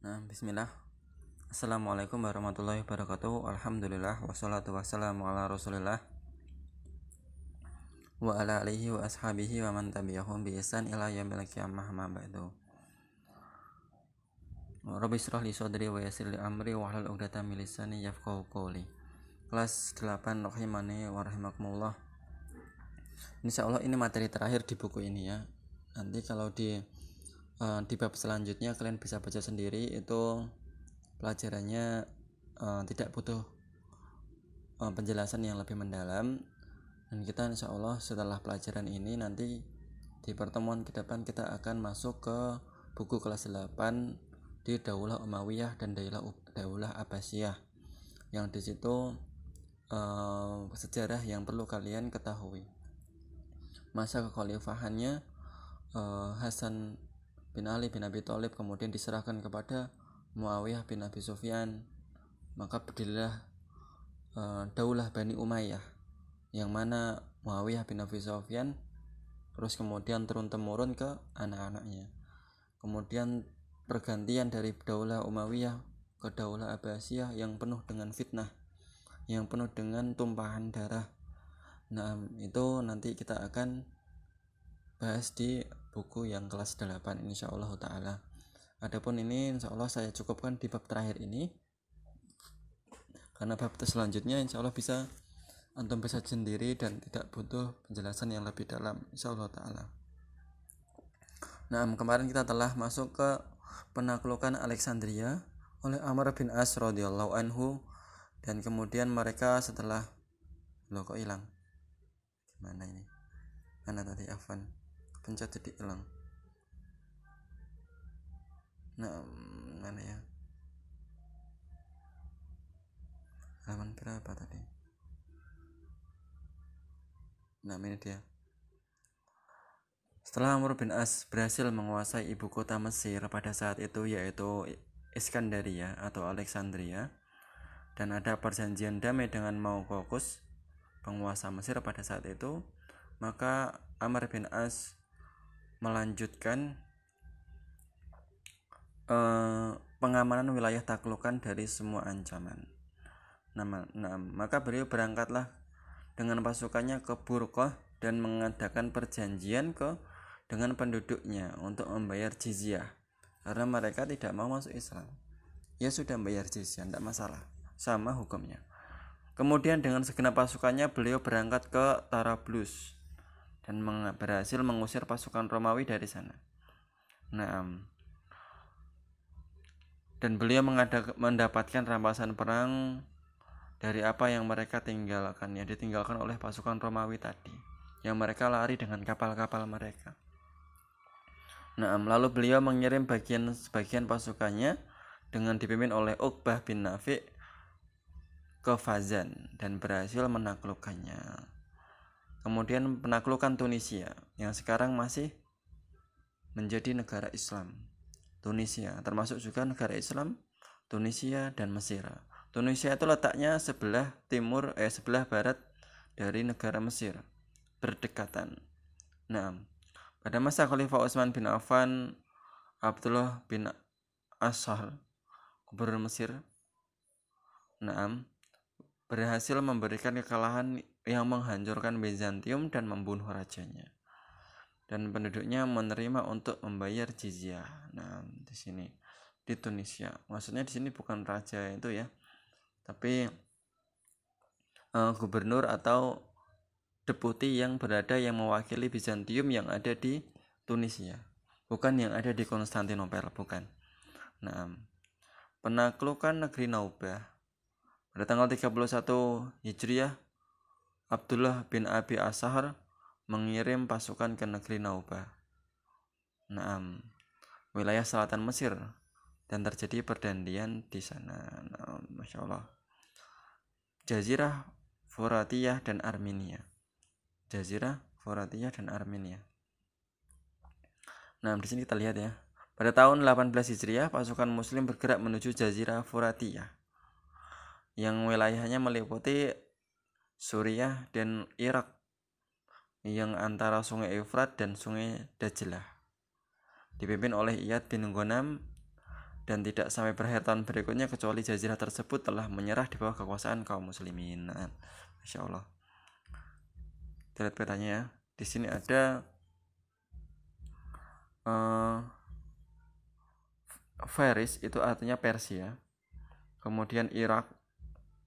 Bismillah. Assalamualaikum warahmatullahi wabarakatuh. Alhamdulillah wassalatu wassalamu ala Rasulillah wa ala alihi wa ashabihi wa man tabi'ahum bi ihsan ila yaumil qiyamah ma ba'du. Rabbi shrah li sadri wa yassir li amri wa hlul 'uqdatam min lisani yafqahu qawli. Kelas 8 rahimani wa rahimakumullah. Insyaallah ini materi terakhir di buku ini ya. Nanti kalau di bab selanjutnya kalian bisa baca sendiri, itu pelajarannya tidak butuh penjelasan yang lebih mendalam, dan kita insya Allah setelah pelajaran ini nanti di pertemuan ke depan kita akan masuk ke buku kelas 8 di Daulah Umayyah dan Daulah Abbasiyah, yang di situ sejarah yang perlu kalian ketahui. Masa kekhalifahannya Hasan bin Ali bin Abi Thalib kemudian diserahkan kepada Muawiyah bin Abi Sufyan, maka berdirilah Daulah Bani Umayyah, yang mana Muawiyah bin Abi Sufyan terus kemudian turun-temurun ke anak-anaknya. Kemudian pergantian dari Daulah Umayyah ke Daulah Abbasiyah yang penuh dengan fitnah, yang penuh dengan tumpahan darah. Nah, itu nanti kita akan bahas di buku yang kelas 8 insyaallah ta'ala. Adapun ini insyaallah saya cukupkan di bab terakhir ini, karena bab selanjutnya insyaallah bisa antum bisa sendiri dan tidak butuh penjelasan yang lebih dalam insyaallah ta'ala. Nah, kemarin kita telah masuk ke penaklukan Alexandria oleh Amr bin As radhiyallahu anhu, dan kemudian mereka setelah kok hilang gimana ini, mana tadi Afwan pencet jadi hilang. Nah, mana ya, halaman berapa tadi? Nah, ini dia. Setelah Amr bin As berhasil menguasai ibu kota Mesir pada saat itu, yaitu Iskandaria atau Alexandria, dan ada perjanjian damai dengan Maukokus, penguasa Mesir pada saat itu, maka Amr bin As melanjutkan pengamanan wilayah taklukan dari semua ancaman. Maka beliau berangkatlah dengan pasukannya ke Burqah dan mengadakan perjanjian dengan penduduknya untuk membayar jizyah, karena mereka tidak mau masuk Islam. Ya sudah, bayar jizyah, tidak masalah, sama hukumnya. Kemudian dengan segenap pasukannya beliau berangkat ke Tarablus dan berhasil mengusir pasukan Romawi dari sana. Dan beliau mendapatkan rampasan perang dari apa yang mereka tinggalkan, ya ditinggalkan oleh pasukan Romawi tadi, yang mereka lari dengan kapal-kapal mereka. Lalu beliau mengirim sebagian pasukannya dengan dipimpin oleh Uqbah bin Nafi' ke Fazan dan berhasil menaklukkannya. Kemudian penaklukan Tunisia, yang sekarang masih menjadi negara Islam. Tunisia termasuk juga negara Islam, Tunisia dan Mesir. Tunisia itu letaknya sebelah barat dari negara Mesir, berdekatan. Pada masa Khalifah Utsman bin Affan, Abdullah bin Ashal, gubernur Mesir, berhasil memberikan kekalahan yang menghancurkan Bizantium dan membunuh rajanya, dan penduduknya menerima untuk membayar jizyah. Di sini di Tunisia, maksudnya di sini bukan raja itu ya, tapi gubernur atau deputi yang mewakili Bizantium yang ada di Tunisia, bukan yang ada di Konstantinopel, bukan. Penaklukan negeri Naubah pada tanggal 31 Hijriah, Abdullah bin Abi Ashar mengirim pasukan ke negeri Naubah, wilayah selatan Mesir, dan terjadi perdandian di sana. Masya Allah. Jazirah Furatiyah dan Armenia. Di sini kita lihat ya. Pada tahun 18 Hijriah, pasukan Muslim bergerak menuju Jazirah Furatiyah, yang wilayahnya meliputi Suriah dan Irak, yang antara Sungai Efrat dan Sungai Dajlah, dipimpin oleh Iyad bin Ghanam dan tidak sampai berakhir tahun berikutnya kecuali jazirah tersebut telah menyerah di bawah kekuasaan kaum muslimin. Nah, Masya Allah. Kita lihat petanya ya. Di sini ada Faris itu artinya Persia. Kemudian Irak,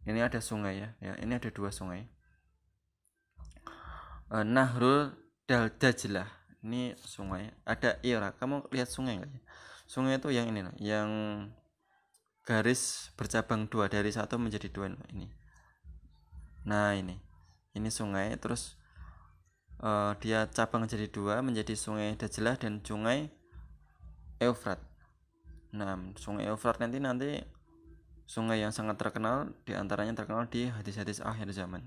ini ada sungai ya. Ini ada 2 sungai. Nahrul Dajlah, ini sungai. Ada Irak. Kamu lihat sungai nggak ya? Sungai itu yang ini, yang garis bercabang 2 dari 1 menjadi 2 ini. Nah ini sungai, terus dia cabang jadi 2 menjadi sungai Dajlah dan sungai Eufrat. Nah, sungai Eufrat nanti sungai yang sangat terkenal, diantaranya terkenal di hadis-hadis akhir zaman.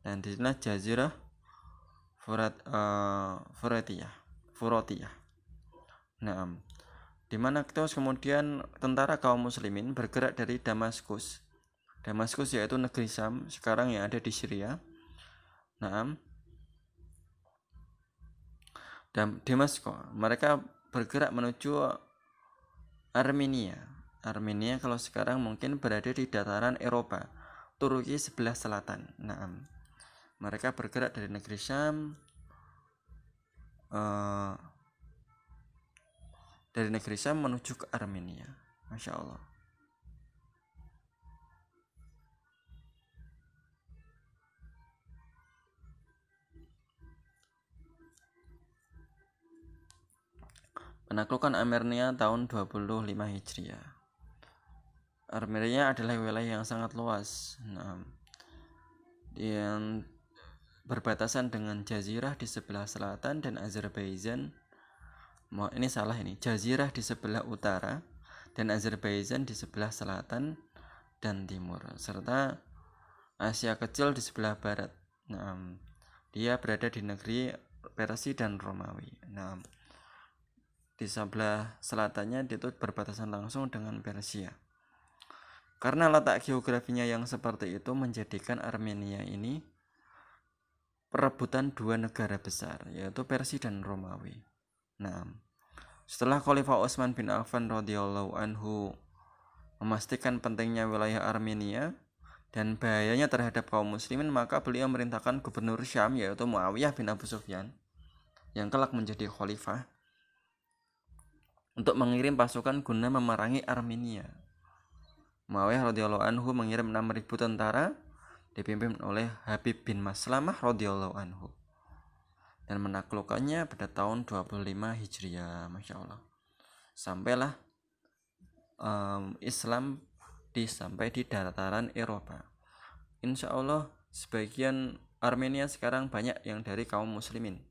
Dan di sini Jazirah Furotiyah. Nah, di mana terus kemudian tentara kaum muslimin bergerak dari Damaskus. Damaskus yaitu negeri Syam sekarang yang ada di Syria. Nah, dan Damaskus mereka bergerak menuju Armenia. Armenia kalau sekarang mungkin berada di dataran Eropa, Turki sebelah selatan. Nah, mereka bergerak dari negeri Syam menuju ke Armenia. Masya Allah. Penaklukan Armenia tahun 25 Hijriah. Armenia adalah wilayah yang sangat luas. Nah, yang berbatasan dengan jazirah di sebelah selatan dan Azerbaijan. Ini salah ini. Jazirah di sebelah utara dan Azerbaijan di sebelah selatan dan timur, serta Asia kecil di sebelah barat. Nah, dia berada di negeri Persia dan Romawi. Nah, di sebelah selatannya itu berbatasan langsung dengan Persia. Karena letak geografinya yang seperti itu menjadikan Armenia ini perebutan 2 negara besar, yaitu Persia dan Romawi. Nah, setelah Khalifah Utsman bin Affan radhiyallahu anhu memastikan pentingnya wilayah Armenia dan bahayanya terhadap kaum muslimin, maka beliau memerintahkan gubernur Syam yaitu Muawiyah bin Abu Sufyan yang kelak menjadi khalifah untuk mengirim pasukan guna memerangi Armenia. Muawiyah radhiyallahu anhu mengirim 6.000 tentara dipimpin oleh Habib bin Maslamah radhiyallahu anhu dan menaklukkannya pada tahun 25 Hijriah. Masya Allah. Sampailah Islam sampai di dataran Eropa. Insya Allah sebagian Armenia sekarang banyak yang dari kaum muslimin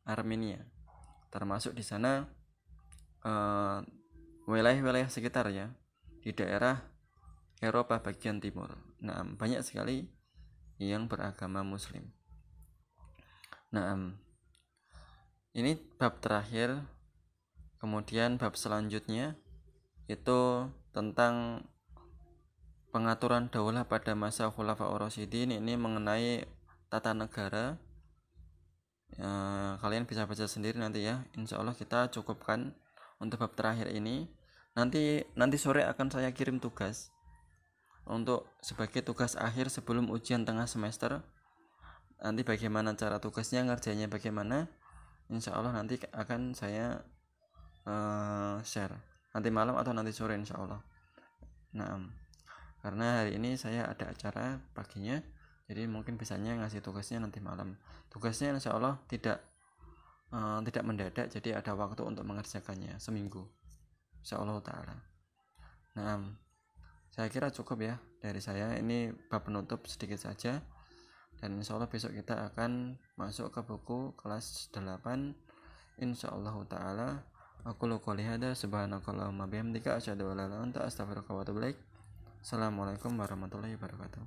Armenia, termasuk di sana wilayah-wilayah sekitar ya, di daerah Eropa bagian timur. Nah, banyak sekali yang beragama muslim. Nah, ini bab terakhir. Kemudian bab selanjutnya itu tentang pengaturan daulah pada masa Khulafaur Rasyidin. Ini mengenai tata negara. Kalian bisa baca sendiri nanti ya. Insya Allah kita cukupkan untuk bab terakhir ini. Nanti sore akan saya kirim tugas untuk sebagai tugas akhir sebelum ujian tengah semester. Nanti bagaimana cara tugasnya, ngerjainnya bagaimana, insya Allah nanti akan saya share nanti malam atau nanti sore insya Allah. Nah, karena hari ini saya ada acara paginya, jadi mungkin bisanya ngasih tugasnya nanti malam. Tugasnya insya Allah tidak mendadak, jadi ada waktu untuk mengerjakannya seminggu insya Allah ta'ala. Nah, saya kira cukup ya dari saya. Ini bab penutup sedikit saja, dan insya Allah besok kita akan masuk ke buku kelas 8 insya Allah ta'ala. Aku qouli hada subhanakallahumma bihamdika asyhadu an la ilaha illa anta astaghfiruka wa atubu ilaik. Assalamualaikum warahmatullahi wabarakatuh.